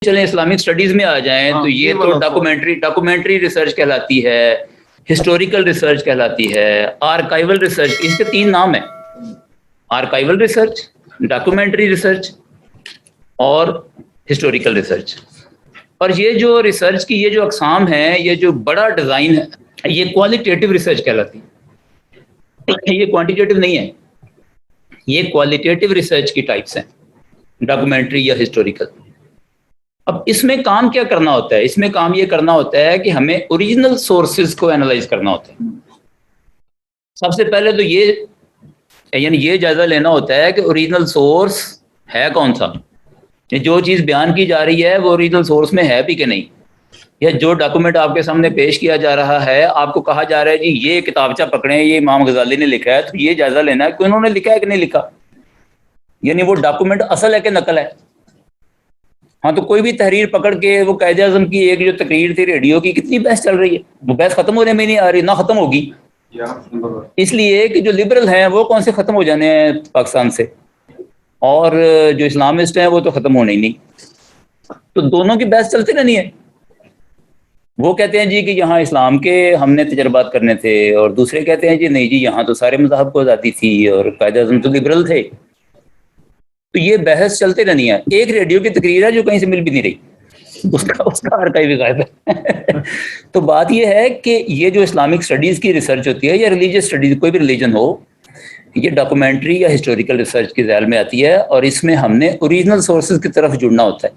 چلیں Islamic studies میں آ جائیں تو یہ تو ڈاکومنٹری ریسرچ کہلاتی ہے، ہسٹوریکل ریسرچ کہلاتی ہے، آرکائیول ریسرچ. اس کے 3 نام ہیں: آرکائیول ریسرچ، ڈاکومنٹری ریسرچ اور ہسٹوریکل ریسرچ. اور یہ جو ریسرچ کی یہ جو اقسام ہیں، یہ جو بڑا ڈیزائن ہے، یہ کوالٹیٹیو ریسرچ کہلاتی ہے، یہ کوانٹیٹیو نہیں ہے، یہ کوالٹیٹیو ریسرچ کی ٹائپس ہیں، ڈاکومنٹری یا ہسٹوریکل. اب اس میں کام کیا کرنا ہوتا ہے؟ اس میں کام یہ کرنا ہوتا ہے کہ ہمیں اوریجنل سورسز کو انالائز کرنا ہوتا ہے. سب سے پہلے تو یہ جائزہ لینا ہوتا ہے کہ اوریجنل سورس ہے کون سا، جو چیز بیان کی جا رہی ہے وہ اوریجنل سورس میں ہے بھی کہ نہیں، یا جو ڈاکومنٹ آپ کے سامنے پیش کیا جا رہا ہے، آپ کو کہا جا رہا ہے جی یہ کتابچہ پکڑیں، یہ امام غزالی نے لکھا ہے، تو یہ جائزہ لینا ہے کہ انہوں نے لکھا ہے کہ نہیں لکھا، یعنی وہ ڈاکومنٹ اصل ہے کہ نقل ہے. ہاں تو کوئی بھی تحریر پکڑ کے وہ قائد اعظم کی ایک جو تقریر تھی ریڈیو کی، کتنی بحث چل رہی ہے، وہ بحث ختم ہونے میں نہیں آ رہی، نہ ختم ہوگی، اس لیے کہ جو لبرل ہیں وہ کون سے ختم ہو جانے ہیں پاکستان سے، اور جو اسلامسٹ ہیں وہ تو ختم ہونے ہی نہیں. تو دونوں کی بحث چلتی رہنی ہے. وہ کہتے ہیں جی کہ یہاں اسلام کے ہم نے تجربات کرنے تھے، اور دوسرے کہتے ہیں جی نہیں جی یہاں تو سارے مذاہب کو آزادی تھی اور قائد اعظم تو لبرل تھے. تو یہ بحث چلتے رہنی ہے. ایک ریڈیو کی تقریر ہے جو کہیں سے مل بھی نہیں رہی، اس کا آرکائیو غائب ہے. تو بات یہ ہے کہ یہ جو اسلامک اسٹڈیز کی ریسرچ ہوتی ہے یا ریلیجیس اسٹڈیز، کوئی بھی ریلیجن ہو، یہ ڈاکومنٹری یا ہسٹوریکل ریسرچ کے ذیل میں آتی ہے، اور اس میں ہم نے اوریجنل سورسز کی طرف جڑنا ہوتا ہے.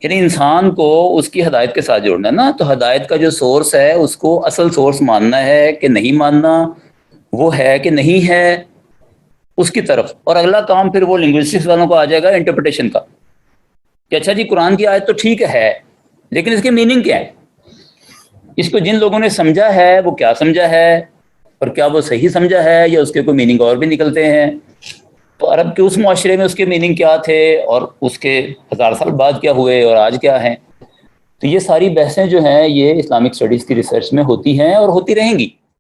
یعنی انسان کو اس کی ہدایت کے ساتھ جوڑنا ہے نا، تو ہدایت کا جو سورس ہے اس کو اصل سورس ماننا ہے کہ نہیں ماننا، وہ ہے کہ نہیں ہے، اس کی طرف. اور اگلا کام پھر وہ لنگوسٹکس والوں کو آ جائے گا انٹرپریٹیشن کا، کہ اچھا جی قرآن کی آیت تو ٹھیک ہے لیکن اس کی میننگ کیا ہے، اس کو جن لوگوں نے سمجھا ہے وہ کیا سمجھا ہے، اور کیا وہ صحیح سمجھا ہے یا اس کے کوئی میننگ اور بھی نکلتے ہیں. تو عرب کے اس معاشرے میں اس کے میننگ کیا تھے، اور اس کے 1000 سال بعد کیا ہوئے اور آج کیا ہیں. تو یہ ساری بحثیں جو ہیں یہ اسلامک اسٹڈیز کی ریسرچ میں ہوتی ہیں اور ہوتی رہیں گی.